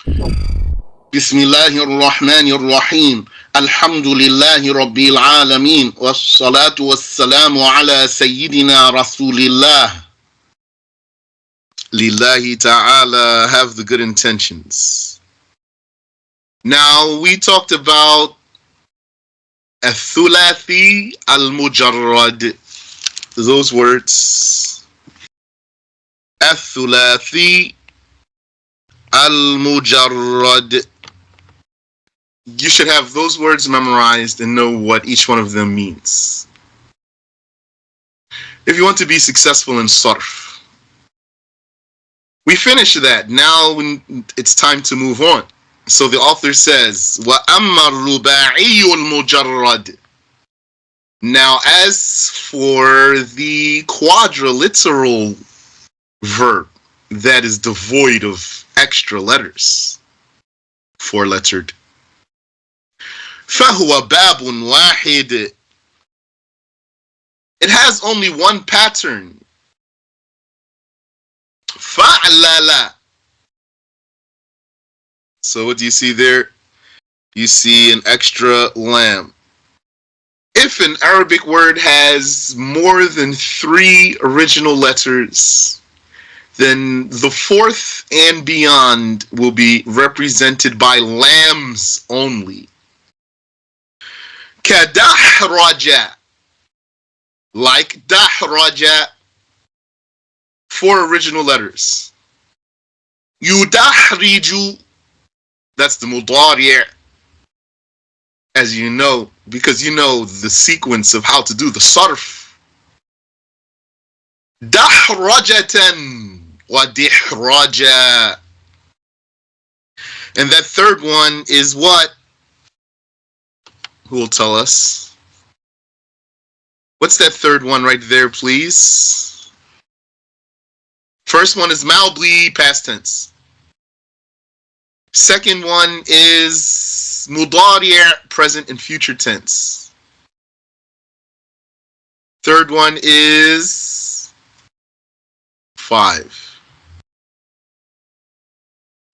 بسم الله الرحمن الرحيم الحمد لله رب العالمين والصلاة والسلام على سيدنا رسول الله Lillahi ta'ala, have the good intentions. Now, we talked about الثلاثي المجرد. Those words. الثلاثي المجرد. You should have those words memorized and know what each one of them means. If you want to be successful in Sarf. We finished that. Now it's time to move on. So the author says, وَأَمَّا الرُّبَاعِيُّ الْمُجَرَّدِ. Now as for the quadriliteral verb that is devoid of extra letters, four-lettered, فَهُوَ بَابٌ وَاحِدٌ. It has only one pattern. فَعْلَلَ. So what do you see there? You see an extra lamb. If an Arabic word has more than 3 original letters, then the fourth and beyond will be represented by lambs only. كَدَحْرَجَ. Like دَحْرَجَ. 4 original letters. يُدَحْرِجُ. That's the mudari'. As you know, because you know the sequence of how to do the sarf. دَحْرَجَةً وَدِحْرَجَ. And that third one is what? Who will tell us? What's that third one right there, please? First one is malbli, past tense. Second one is mudari', present and future tense. Third one is 5,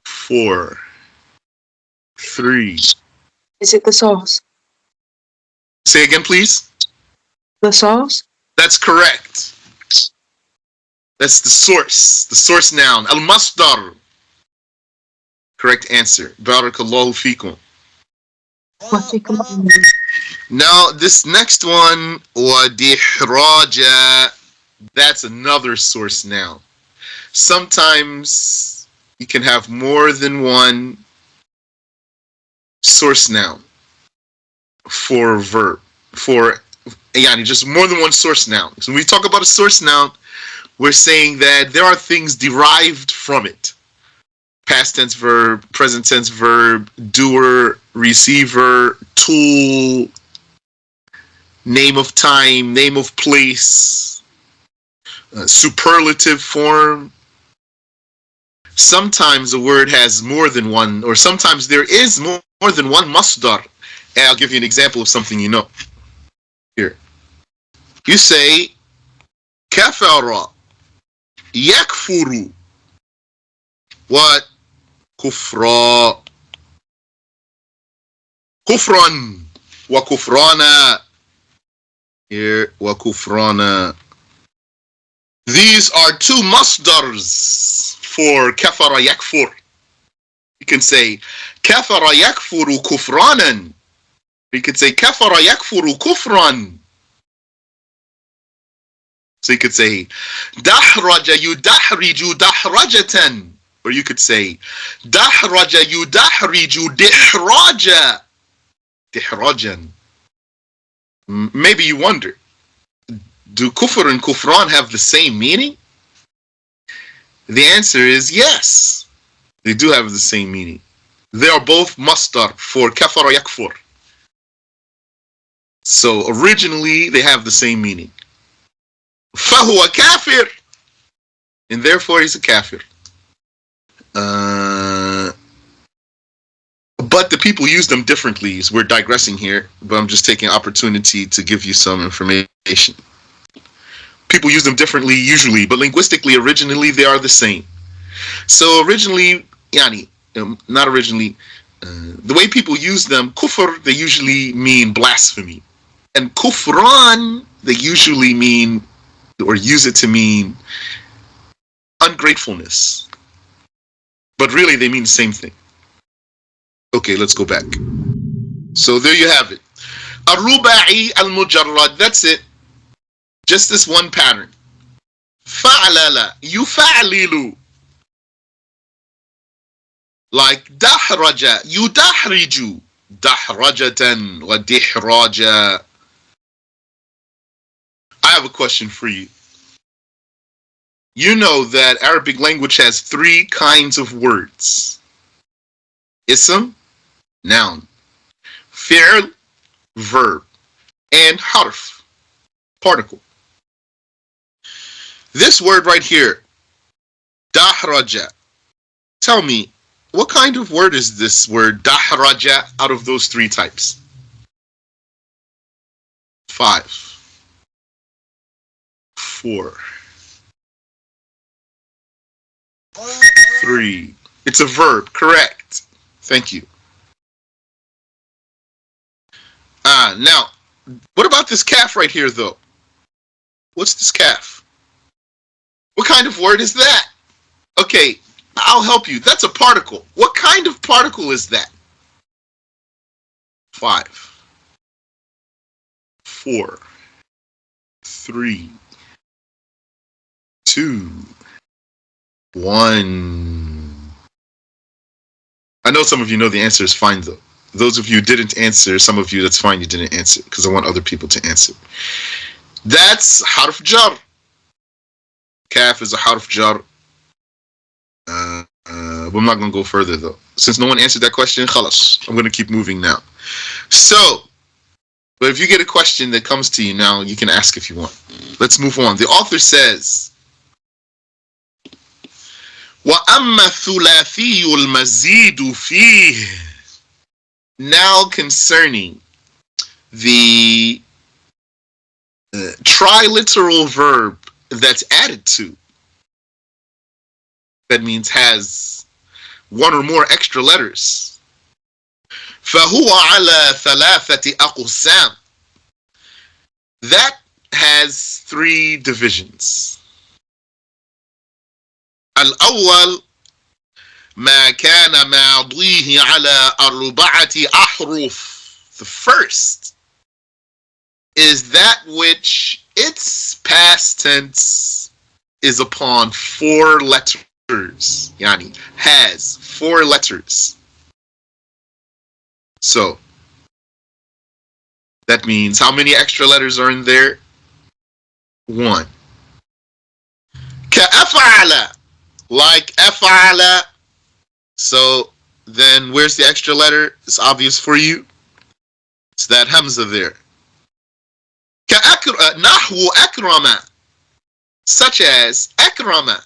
4, 3. Is it the sauce? Say again, please. The sauce? That's correct. That's the source noun. Al-masdar. Correct answer. Barakallahu feekum. Now, this next one, وَدِحْرَاجَ, that's another source noun. Sometimes you can have more than one source noun for a verb. Just more than one source noun. So when we talk about a source noun, we're saying that there are things derived from it. Past tense verb, present tense verb, doer, receiver, tool, name of time, name of place, superlative form. Sometimes a word has more than one, or sometimes there is more than one masdar. And I'll give you an example of something you know. Here. You say, kafara, yakfuru. What? Kufra. Kufran. Wa kufrana. Here, wa kufrana. These are 2 masdars for kafara yakfur. You can say, kafara yakfuru kufranan. You could say, kafara yakfuru kufran. So you could say, dahraja yudahriju dahrajatan. Or you could say, dahraja yudahriju dihraja. Dihrajan. Maybe you wonder, do kufr and kufran have the same meaning? The answer is yes. They do have the same meaning. They are both masdar for kafara yakfur. So originally they have the same meaning. فَهُوَ كَافِرٌ. And therefore he's a kafir. But the people use them differently. So we're digressing here, but I'm just taking opportunity to give you some information. People use them differently usually, but linguistically, originally, they are the same. So originally, not originally. The way people use them, kufr, they usually mean blasphemy. And kufran, they usually mean, or use it to mean ungratefulness. But really, they mean the same thing. Okay, let's go back. So there you have it. Ar-ruba'i al-mujarrad, that's it. Just this one pattern. Fa'lala, yufa'lilu. Like dahraja, yudahriju. Dahrajatan wa dihraja. I have a question for you. You know that Arabic language has 3 kinds of words. Ism, noun. Fi'l, verb. And harf, particle. This word right here, dahraja. Tell me, what kind of word is this word, dahraja, out of those 3 types? 5, 4, 3. It's a verb, correct. Thank you. Now, what about this calf right here, though? What's this calf? What kind of word is that? Okay, I'll help you. That's a particle. What kind of particle is that? 5, 4, 3, 2, 1. I know some of you know the answer is fine, though. Those of you who didn't answer, some of you, that's fine, you didn't answer, because I want other people to answer. That's harf jar. Kaf is a harf jar. But I'm not going to go further, though. Since no one answered that question, khalas. I'm going to keep moving now. So, but if you get a question that comes to you now, you can ask if you want. Let's move on. The author says, وَأَمَّا الثُّلَاثِيُّ الْمَزِيدُ فِيهِ. Now concerning the triliteral verb that's added to, that means has 1 or more extra letters. فَهُوَ عَلَى ثَلَاثَةِ أَقْسَامٍ. That has 3 divisions. الأول ما كان ماضيه على 4 أحرف. The first is that which its past tense is upon 4 letters. Yani has 4 letters. So that means how many extra letters are in there? 1. كأفعل, like أفعل. So then where's the extra letter? It's obvious for you. It's that hamza there. نحو أكرم, such as أكرم.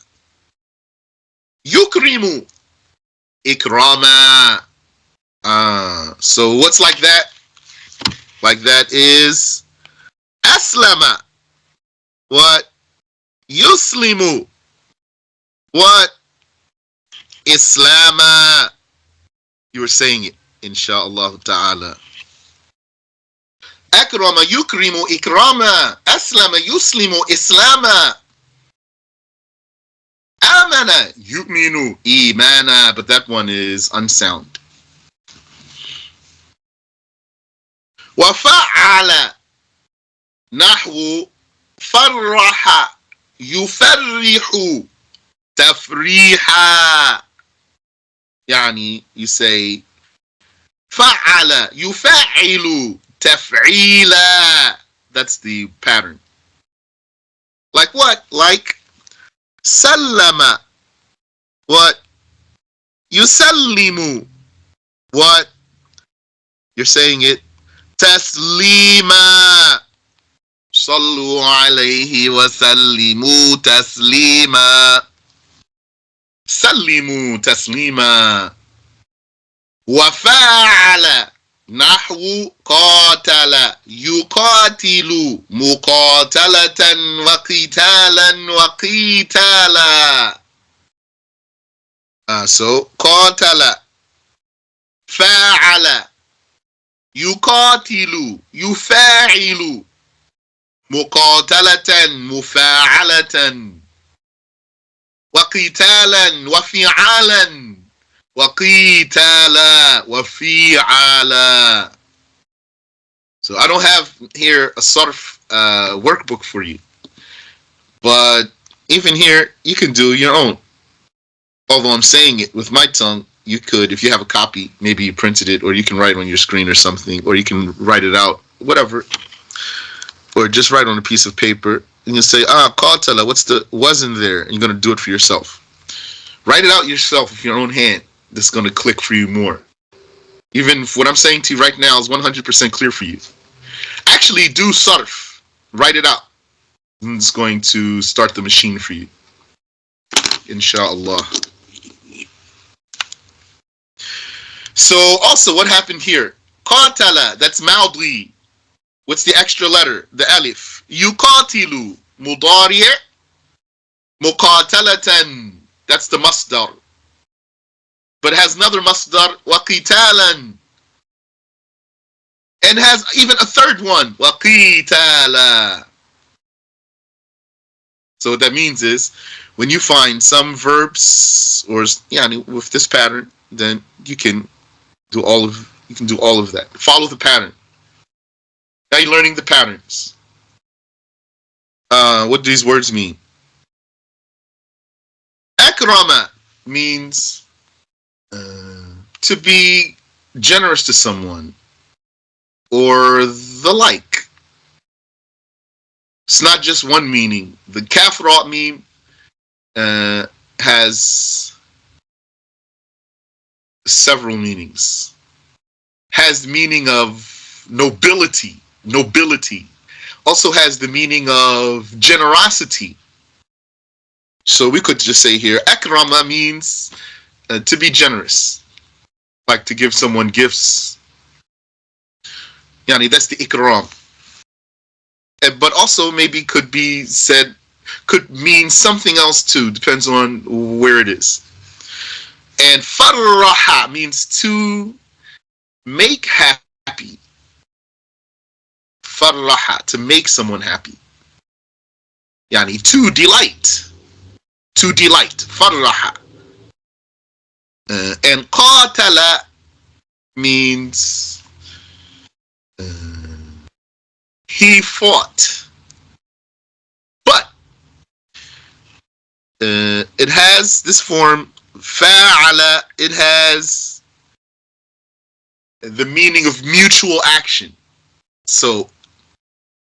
يكرم, إكراما. So what's like that? Like that is أسلم. What? يسلم. What? Islama. You were saying it, inshallah ta'ala. Akrama yukrimu ikrama. Aslama yuslimu islama. Amana yu'minu imana. But that one is unsound. وفعل نحو فرح يفرح تفريحا. يعني you say فعل يفعل تفعيلا. That's the pattern. Like what? Like سلم. What? يسلم. What? You're saying it تسليما. صلوا عليه وسلموا تسليما. سلموا تسليما. وفاعل نحو قاتل يقاتل مقاتلة وقتالا وقيتالا. So qatala, fa'ala, yuqatilu, yufa'ilu, muqatalatan, mufa'alatan, وقتالا وفعالا وقتالا وفعالا. So I don't have here a Sarf workbook for you, but even here you can do your own. Although I'm saying it with my tongue, you could, if you have a copy, maybe you printed it, or you can write on your screen or something, or you can write it out, whatever, or just write on a piece of paper and you say, qatala, what's the wasn't there? And you're gonna do it for yourself. Write it out yourself with your own hand. That's gonna click for you more. Even if what I'm saying to you right now is 100% clear for you. Actually, do Sarf. Write it out. And it's going to start the machine for you. Inshallah. So also, what happened here? Qatala, that's Maudli. What's the extra letter? The alif. Yuqatilu, mudari', muqatalatan. That's the masdar. But it has another masdar, waqitalan. And has even a third one, waqitala. So what that means is, when you find some verbs or with this pattern, then you can do all of that. Follow the pattern. Now you're learning the patterns. What do these words mean? Akrama means to be generous to someone or the like. It's not just one meaning. The kafra mean has several meanings. Has the meaning of nobility. Also has the meaning of generosity. So we could just say here, akrama means to be generous, like to give someone gifts. Yani, that's the ikram. But also maybe could mean something else too, depends on where it is. And farraha means to make happy. Farraha, to make someone happy. Yani, to delight. Farraha. And qatala means he fought. But it has this form, fa'ala, it has the meaning of mutual action. So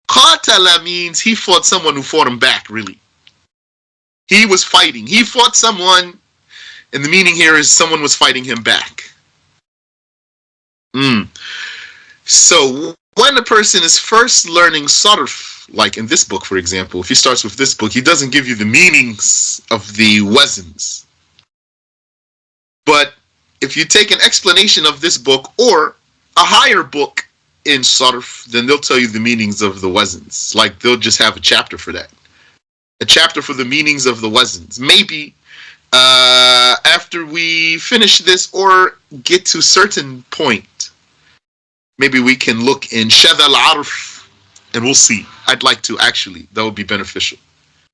qatala means he fought someone who fought him back, really. He was fighting. He fought someone, and the meaning here is someone was fighting him back. So when a person is first learning Sarf, like in this book, for example, if he starts with this book, he doesn't give you the meanings of the wazns. But if you take an explanation of this book or a higher book in Sarf, then they'll tell you the meanings of the wazns. Like they'll just have a chapter for that. A chapter for the meanings of the wazns. Maybe after we finish this or get to a certain point, maybe we can look in Shadh al-Arf and we'll see. I'd like to, actually. That would be beneficial.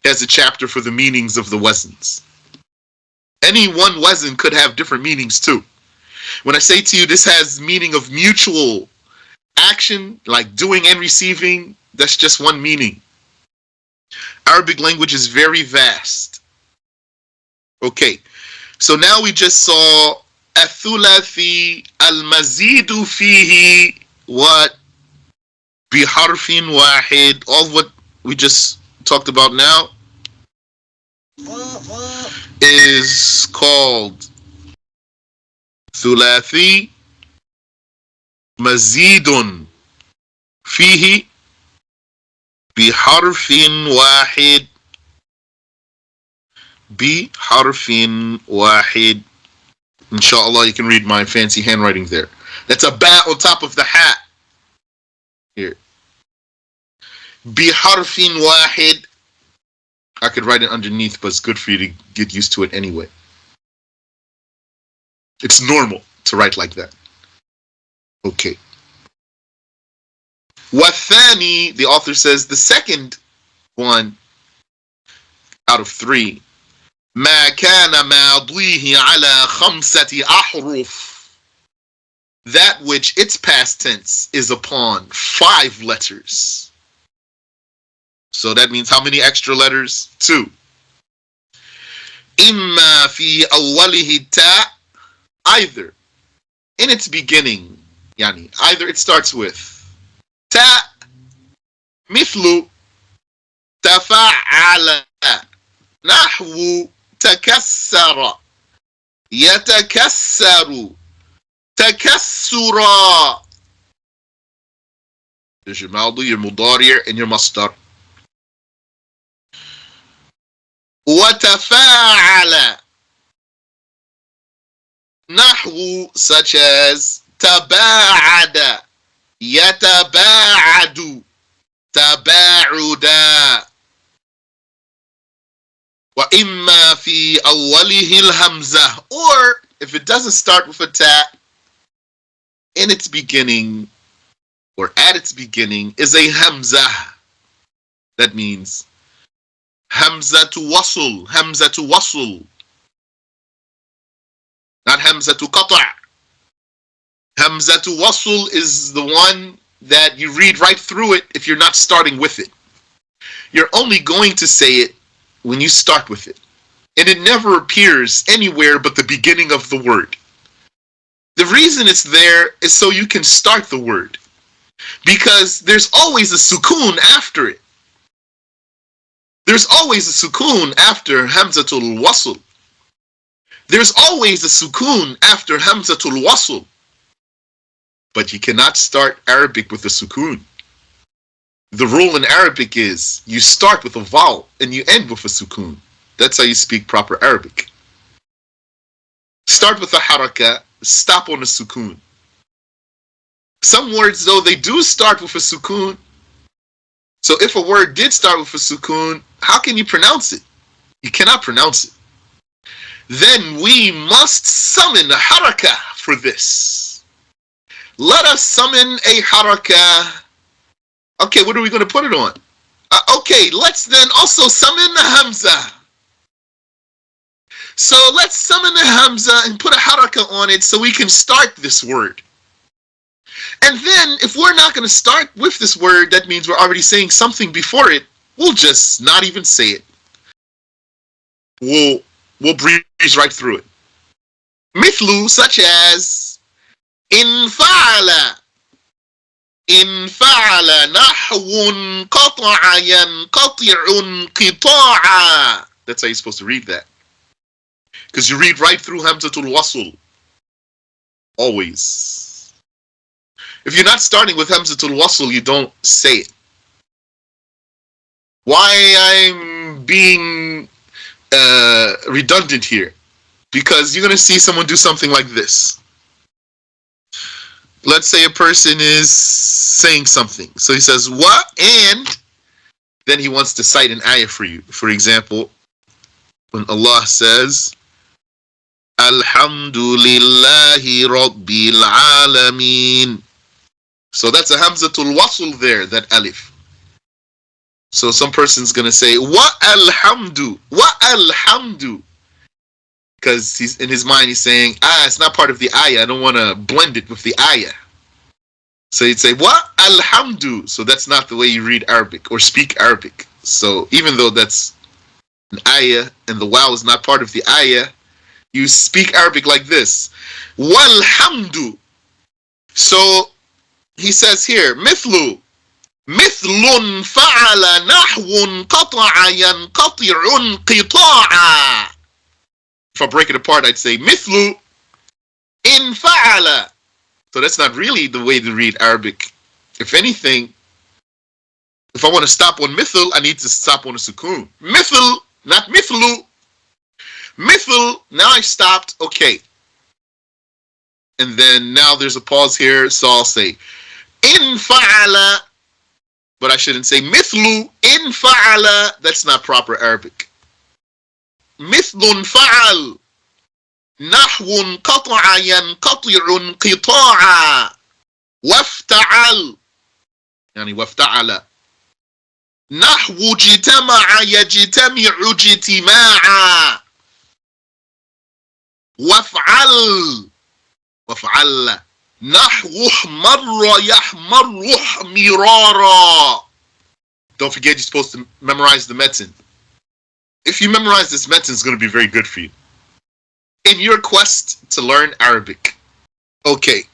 There's a chapter for the meanings of the wazns. Any one wazn could have different meanings too. When I say to you this has meaning of mutual action, like doing and receiving, that's just one meaning. Arabic language is very vast. Okay, so now we just saw الثلاثي المزيد فيه what بحرف واحد. All what we just talked about now is called ثلاثي مزيد فيه بحرف واحد. بحرف واحد. Inshallah, you can read my fancy handwriting there. That's a ba on top of the ha. Here. بحرف واحد. I could write it underneath, but it's good for you to get used to it anyway. It's normal to write like that. Okay. Wathani, the author says, the second one out of three. ما كان ماضيه على خمسة أحرف. That which its past tense is upon 5 letters. So that means how many extra letters? 2. إما في أوله التاء, either in its beginning, يعني either it starts with تاء مثل تفعل نحو تكسر يتكسر تكسرا. There's your ماضي, your مضارع, and your مصدر. وتفاعل نحو such as تباعد يتباعد تباعدا. وإما في أوله الهمزة, or if it doesn't start with a ta, in its beginning or at its beginning is a hamza. That means hamza to wasl, hamza to wasl, not hamza to qata'. Hamza to wasl is the one that you read right through it if you're not starting with it. You're only going to say it when you start with it. And it never appears anywhere but the beginning of the word. The reason it's there is so you can start the word. Because there's always a sukoon after it. There's always a sukoon after hamzatul wasl. There's always a sukoon after hamzatul wasl. But you cannot start Arabic with a sukoon. The rule in Arabic is you start with a vowel and you end with a sukoon. That's how you speak proper Arabic. Start with a haraka, stop on a sukoon. Some words, though, they do start with a sukoon. So if a word did start with a sukoon, how can you pronounce it? You cannot pronounce it. Then we must summon a haraka for this. Let us summon a haraka. Okay, what are we going to put it on? Okay, let's then also summon the hamza. So let's summon the hamza and put a haraka on it so we can start this word. And then if we're not going to start with this word, that means we're already saying something before it. We'll just not even say it. We'll breeze right through it. Mithlu, such as in fa'ala. إن فعل نحو قطع ينقطع قطاعا. That's how you're supposed to read that. Because you read right through hamzatul wasl. Always. If you're not starting with hamzatul wasl, you don't say it. Why I'm being redundant here? Because you're going to see someone do something like this. Let's say a person is saying something. So he says, what? And then he wants to cite an ayah for you. For example, when Allah says, Alhamdulillahi Rabbil Alameen. So that's a hamzatul wasl there, that alif. So some person's going to say, what alhamdu? What alhamdu? Because he's in his mind, he's saying, it's not part of the ayah. I don't want to blend it with the ayah. So he'd say, what? Alhamdu. So that's not the way you read Arabic or speak Arabic. So even though that's an ayah and the wow is not part of the ayah, you speak Arabic like this. Walhamdu. So he says here, mithlu. Mithlun fa'ala nahwun qata'a yanqati'un qita'a. If I break it apart, I'd say mithlu in fa'ala. So that's not really the way to read Arabic. If anything, if I want to stop on mithl, I need to stop on a sukoon. Mithl, not mithlu. Mithl, now I stopped, okay. And then now there's a pause here, so I'll say in fa'ala, but I shouldn't say mithlu in fa'ala. That's not proper Arabic. Mithlun fa'al. نحو انقطع ينقطع انقطاعا. وافتعل يعني وافتعل. نحو اجتمع يجتمع اجتماعا. وافعل وافعل. نحو احمر يحمر احمرارا. Don't forget you're supposed to memorize the metin. If you memorize this metin, it's going to be very good for you in your quest to learn Arabic. Okay,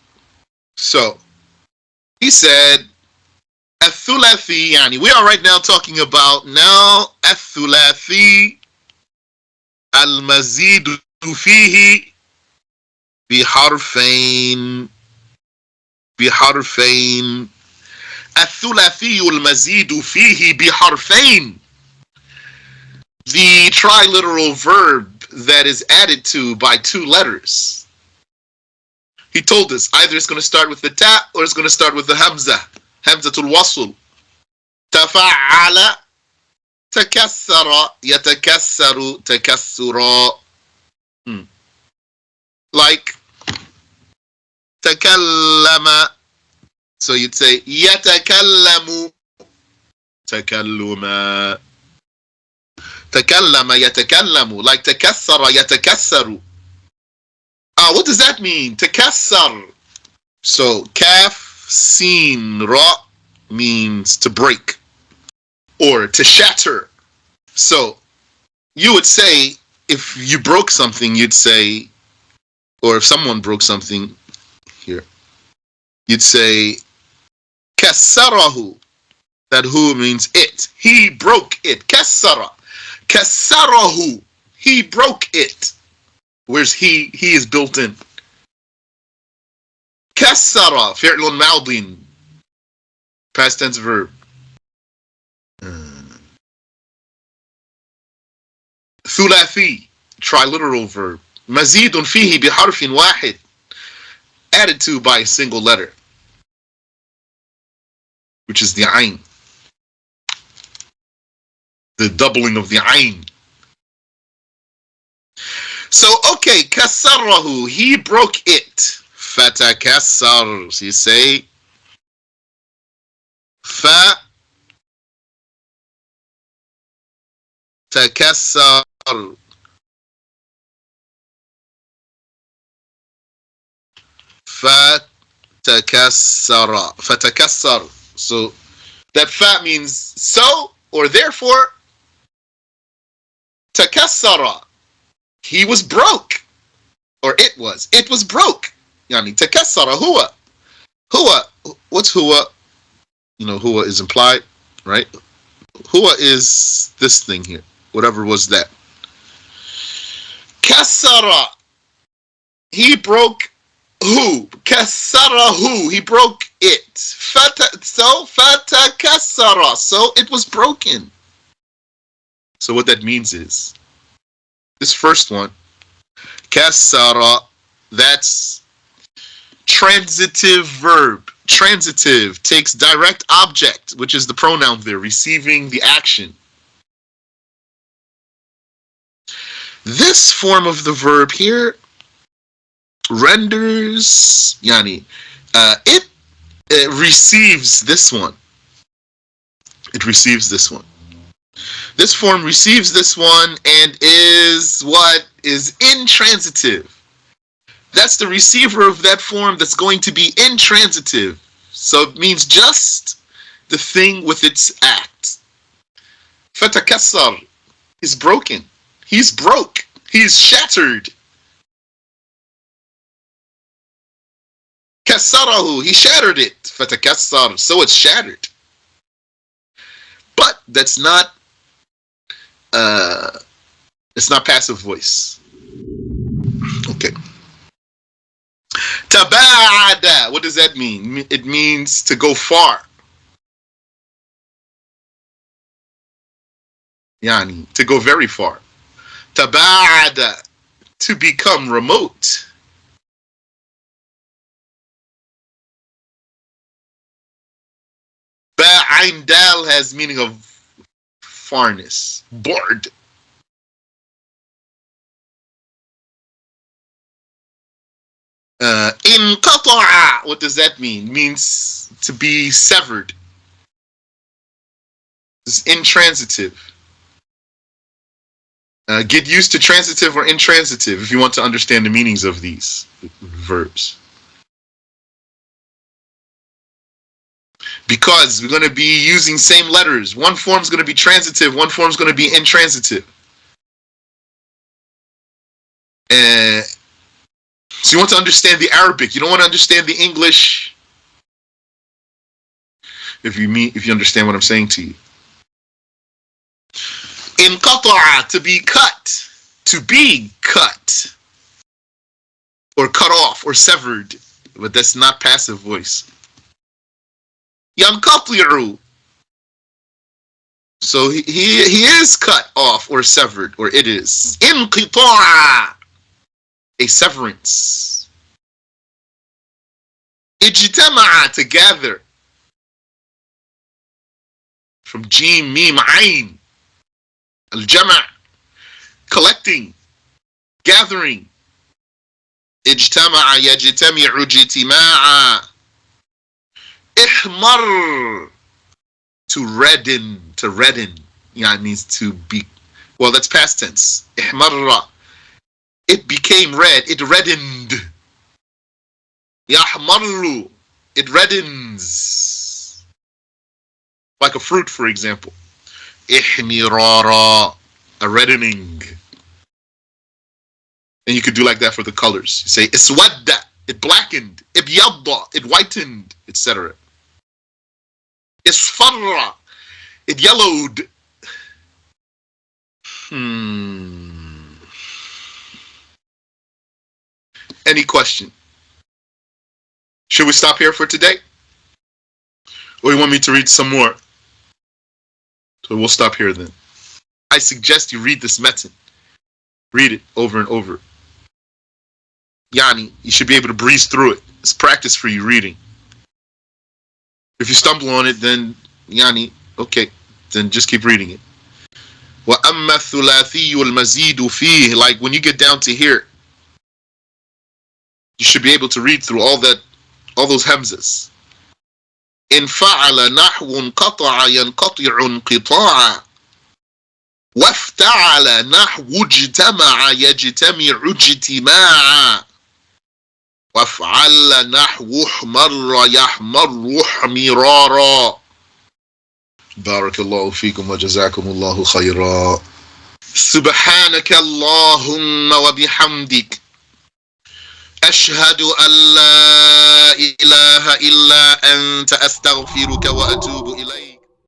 so he said الثلاثي يعني we are right now talking about now الثلاثي المزيد فيه بحرفين بحرفين. الثلاثي المزيد فيه بحرفين. The triliteral verb that is added to by 2 letters. He told us either it's going to start with the ta or it's going to start with the hamza. Hamzatul wasl. تفعل تكسر يتكسر تكسرا. Like تكلم. So you'd say يتكلم تكلما. تكلم يتكلم. Like تكسر يتكسر. What does that mean? تكسر. So kaf sin ra means to break or to shatter. So you would say if you broke something, you'd say, or if someone broke something here, you'd say كسره. That who means it. He broke it. كسر. كسره. He broke it. Where's he? He is built in. كسر فعل ماض. Past tense verb. ثلاثي triliteral verb. مزيد فيه بحرف واحد. Added to by a single letter, which is the ayn. The doubling of the ayn. So, okay, كسره, he broke it. فتكسر, so you say فتكسر. فتكسر. فتكسر. So that fa means so or therefore. تكسر. He was broke. Or it was broke. يعني تكسر هو. هو. What's هو? You know, huwa is implied, right? Huwa is this thing here. Whatever was that. Kasara. He broke who? Kasarahu. He broke it. So kasara. So it was broken. So what that means is this first one, kasara, that's transitive verb. Transitive takes direct object, which is the pronoun there, receiving the action. This form of the verb here renders, yani, it receives this one. It receives this one. This form receives this one and is what is intransitive. That's the receiver of that form that's going to be intransitive. So it means just the thing with its act. Fatakassar is broken. He's broke. He's shattered. Kassarahu, he shattered it. Fatakassar, so it's shattered. But that's not it's not passive voice. Okay. Taba'ada, what does that mean? It means to go far. Yani, to go very far. Taba'ada, to become remote. Ba'ain dal has meaning of farness, bored. Inqata'a. What does that mean? It means to be severed. It's intransitive. Get used to transitive or intransitive if you want to understand the meanings of these verbs. Because we're going to be using same letters. One form is going to be transitive, one form is going to be intransitive. So you want to understand the Arabic. You don't want to understand the English. If you understand what I'm saying to you. Inqata'a, to be cut. To be cut. Or cut off or severed. But that's not passive voice. Yanqati'u. So he is cut off or severed, or it is. Inqita'a. A severance. Ijtama'a, to gather. From Jim, Mim, Ain. Al-Jama', collecting, gathering. Ijtama'a yajtami'u jtima'a. Ihmar, to redden, Yeah, it means to be, well, that's past tense. Ihmarra, it became red, it reddened. Yahmarru, it reddens. Like a fruit, for example. Ihmirara, a reddening. And you could do like that for the colors. You say iswadda, it blackened. Ibyadda, it whitened, etc. Isfarra, it yellowed. Any question? Should we stop here for today? Or you want me to read some more? So we'll stop here then. I suggest you read this method. Read it over and over. Yani, you should be able to breeze through it. It's practice for you reading. If you stumble on it, then yani, okay, then just keep reading it. وَأَمَّا الثُّلَاثِيُّ الْمَزِيدُ فِيهِ, like when you get down to here, you should be able to read through all those hamzas. إن فعل نحو انقطع ينقطع انقطاعا وافتعل نحو اجتمع يجتمع اجتماعا وافعل نحو احمر يحمر احمرارا. بارك الله فيكم وجزاكم الله خيرا. سبحانك اللهم وبحمدك أشهد أن لا إله إلا أنت أستغفرك وأتوب إليك.